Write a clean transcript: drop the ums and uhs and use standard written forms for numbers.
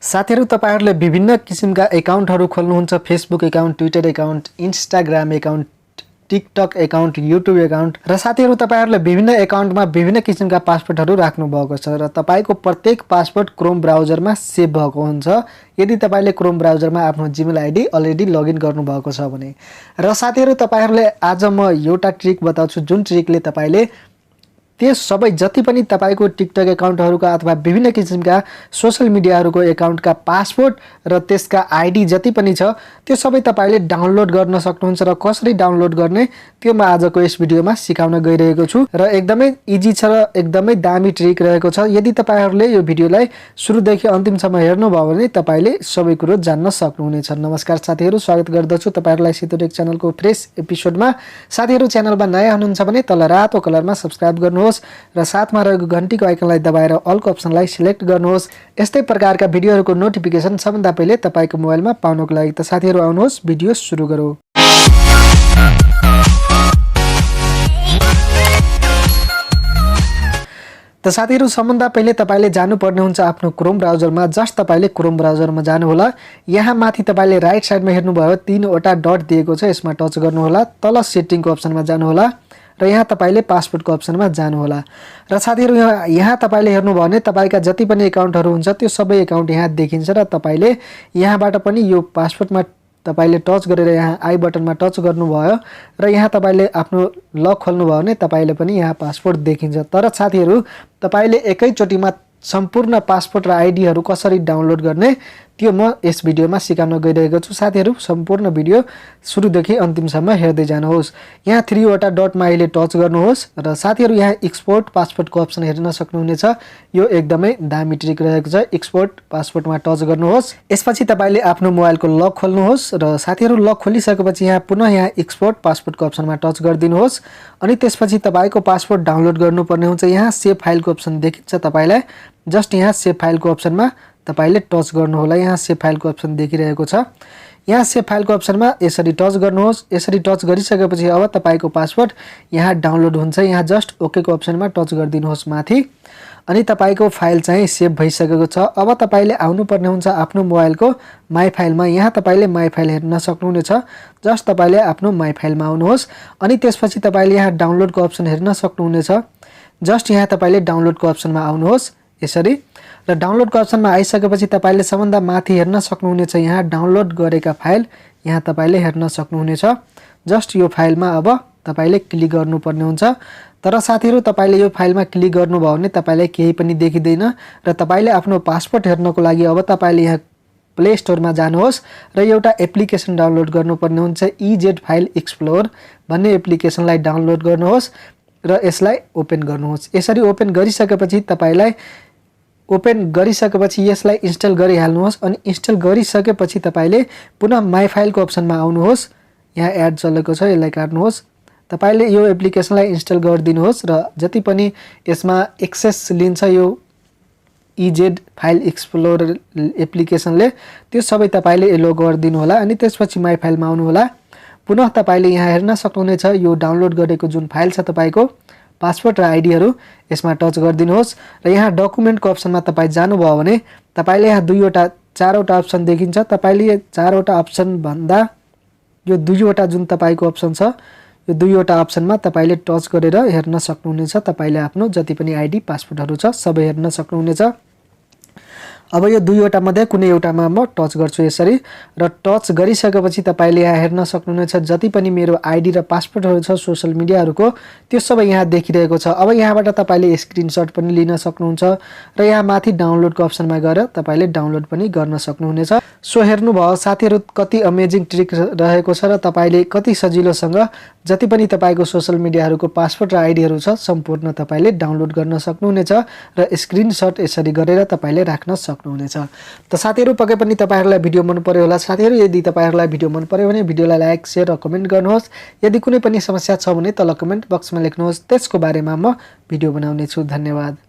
साथीहरु तपाईहरुले विभिन्न किसिमका एकाउन्टहरु खोल्नुहुन्छ Facebook account, Twitter account, Instagram account, TikTok account, YouTube account र साथीहरु तपाईहरुले विभिन्न एकाउन्टमा विभिन्न किसिमका पासवर्डहरु राख्नु भएको छ र तपाईको प्रत्येक पासवर्ड क्रोम ब्राउजरमा सेभ भएको हुन्छ। यदि तपाईले क्रोम ब्राउजरमा आफ्नो जीमेल आईडी अलरेडी लगइन गर्नु भएको छ भने। र साथीहरु तपाईहरुले आज म एउटा ट्रिक बताउँछु जुन ट्रिकले तपाईले त्यो सबै जति पनि तपाईको टिकटक एकाउन्टहरुका अथवा विभिन्न किसिमका सोशल मिडियाहरुको एकाउन्टका पासवर्ड र त्यसका आईडी जति पनि छ त्यो सबै तपाईले डाउनलोड गर्न सक्नुहुन्छ र कसरी डाउनलोड गर्ने त्यो म आजको यस भिडियोमा सिकाउन गइरहेको छु र एकदमै इजी छ र एकदमै दामी ट्रिक रहेको छ। यदि तपाईहरुले यो भिडियोलाई सुरुदेखि अन्तिमसम्म हेर्नुभयो भने तपाईले सबै कुरो जान्न सक्नुहुनेछ। नमस्कार साथीहरु, स्वागत गर्दछु तपाईहरुलाई सितोटेक च्यानलको फ्रेश एपिसोडमा। साथीहरु च्यानलमा नयाँ हुनुहुन्छ भने तल रातो कलरमा सब्स्क्राइब गर्नुहोस् र साथमा रहेको घण्टीको आइकनलाई दबाएर अलको अप्सनलाई सिलेक्ट गर्नुहोस्। यस्तै प्रकारका भिडियोहरुको नोटिफिकेसन सबभन्दा पहिले तपाईको मोबाइलमा पाउनको लागि त साथीहरु आउनुहोस् भिडियो सुरु गरौँ। त साथीहरु सबभन्दा पहिले तपाईले जानुपर्ने हुन्छ आफ्नो क्रोम ब्राउजरमा। जस्ट तपाईले क्रोम ब्राउजरमा जानु होला। यहाँ माथि तपाईले राइट साइडमा हेर्नुभयो 3 वटा डट दिएको छ, यसमा टच गर्नु होला। तल सेटिङको अप्सनमा जानु होला र यहाँ तपाईले पासवर्डको अप्सनमा जानु होला। र साथीहरु यहाँ तपाईले हेर्नुभयो भने तपाईका जति पनि एकाउन्टहरु हुन्छ त्यो सबै एकाउन्ट यहाँ देखिन्छ र तपाईले यहाँबाट पनि यो पासवर्डमा तपाईले टच गरेर यहाँ आई बटनमा टच गर्नुभयो र यहाँ तपाईले आफ्नो लक खोल्नुभयो भने तपाईले पनि यहाँ पासवर्ड देखिन्छ। तर साथीहरु तपाईले एकैचोटीमा सम्पूर्ण पासवर्ड र आईडीहरु कसरी डाउनलोड गर्ने त्यो म यस भिडियोमा सिकाउन गइरहेको छु। साथीहरु सम्पूर्ण भिडियो सुरुदेखि अन्तिमसम्म हेर्दै जानुहोस्। यहाँ 3 वटा डटमा अहिले टच गर्नुहोस् र साथीहरु यहाँ एक्सपोर्ट पासवर्डको अप्सन हेर्न सक्नुहुनेछ। यो एकदमै दामी ट्रिक रहेको छ। एक्सपोर्ट पासवर्डमा टच गर्नुहोस्। यसपछि तपाईले आफ्नो मोबाइलको लक खोल्नुहोस् र साथीहरु लक खोलिसकेपछि यहाँ पुनः यहाँ एक्सपोर्ट पासवर्डको अप्सनमा टच गरिदिनुहोस् अनि त्यसपछि तपाईको पासवर्ड डाउनलोड गर्नुपर्ने हुन्छ। यहाँ सेभ फाइलको अप्सन देखिन्छ तपाईलाई। जस्ट यहाँ सेभ फाइलको अप्सनमा तपाईले टच गर्नु होला। यहाँ सेभ फाइलको अप्सन देखिरहेको छ। यहाँ सेभ फाइलको अप्सनमा यसरी टच गर्नुहोस्। यसरी टच गरिसकेपछि अब तपाईको पासवर्ड यहाँ डाउनलोड हुन्छ। यहाँ जस्ट ओके को अप्सनमा टच गरिदिनुहोस् माथि अनि तपाईको फाइल चाहिँ सेभ भइसकेको छ। अब तपाईले आउनुपर्ने हुन्छ आफ्नो मोबाइलको माई फाइलमा। यहाँ तपाईले माई फाइल हेर्न सक्नुहुनेछ। जस्ट तपाईले आफ्नो माई फाइलमा आउनुहोस् अनि त्यसपछि तपाईले यहाँ डाउनलोडको अप्सन हेर्न सक्नुहुनेछ। जस्ट यहाँ तपाईले डाउनलोडको अप्सनमा आउनुहोस् यसरी र डाउनलोडको अप्सनमा आइसकेपछि तपाईले सबभन्दा माथि हेर्न सक्नुहुनेछ यहाँ डाउनलोड गरेका फाइल यहाँ तपाईले हेर्न सक्नुहुनेछ। जस्ट यो फाइलमा अब तपाईले क्लिक गर्नुपर्ने हुन्छ। तर साथीहरु तपाईले यो फाइलमा क्लिक गर्नुभयो भने तपाईलाई केही पनि देखिदैन र तपाईले आफ्नो पासवर्ड हेर्नको लागि अब तपाईले यहाँ प्ले स्टोरमा जानुहोस् र एउटा एप्लिकेसन डाउनलोड गर्नुपर्ने हुन्छ। इजेड फाइल एक्सप्लोर भन्ने एप्लिकेसनलाई डाउनलोड गर्नुहोस् र यसलाई ओपन गर्नुहोस्। यसरी ओपन गरिसकेपछि तपाईलाई यसलाई इन्स्टल गरिहाल्नुहोस् अनि इन्स्टल गरिसकेपछि तपाईले पुनः माई फाइलको अप्सनमा आउनुहोस्। यहाँ एड चलेको छ, यसलाई काट्नुहोस्। तपाईले यो एप्लिकेसनलाई इन्स्टल गरिदिनुहोस् र जति पनि यसमा एक्सेस लिन्छ यो इजेड फाइल एक्सप्लोर एप्लिकेसनले त्यो सबै तपाईले एलो गरिदिनु होला अनि त्यसपछि माई फाइलमा आउनु होला। पुनः तपाईले यहाँ हेर्न सक्नुहुनेछ यो डाउनलोड गरेको जुन फाइल छ तपाईको पासवर्ड र आईडीहरु यसमा टच गरिदिनुहोस् र यहाँ डकुमेन्टको अप्सनमा तपाई जानुभयो भने तपाईले यहाँ 4 वटा अप्सन देखिन्छ। तपाईले 4 वटा अप्सन भन्दा यो 2 वटा जुन तपाईको अप्सन छ यो 2 वटा अप्सनमा तपाईले टच गरेर हेर्न सक्नुहुनेछ। तपाईले आफ्नो जति पनि आईडी पासवर्डहरु छ सबै हेर्न सक्नुहुनेछ। अब यो 2 वटा मध्ये कुनै एउटामा म टच गर्छु यसरी र टच गरिसकेपछि तपाईले यहाँ हेर्न सक्नुहुनेछ जति पनि मेरो आईडी र पासवर्डहरु छ सोशल मिडियाहरुको त्यो सबै यहाँ देखिरहेको छ। अब यहाँबाट तपाईले स्क्रिनशट पनि लिन सक्नुहुन्छ र यहाँ माथि डाउनलोडको अप्सनमा गएर तपाईले डाउनलोड पनि गर्न सक्नुहुनेछ। सो हेर्नुभयो साथीहरु कति अमेजिङ ट्रिक रहेको छ र तपाईले कति सजिलोसँग जति पनि तपाईको सोशल मिडियाहरुको पासवर्ड र आईडीहरु छ सम्पूर्ण तपाईले डाउनलोड गर्न सक्नुहुनेछ र स्क्रिनशट यसरी गरेर तपाईले राख्न सक्नुहुनेछ। त साथीहरु पक्कै पनि तपाईहरुलाई भिडियो मन पर्यो होला। साथीहरु यदि तपाईहरुलाई भिडियो मन पर्यो भने भिडियोलाई लाइक शेयर र कमेन्ट गर्नुहोस्। यदि कुनै पनि समस्या छ भने तल कमेन्ट बक्समा लेख्नुहोस्, त्यसको बारेमा म भिडियो बनाउने छु। धन्यवाद।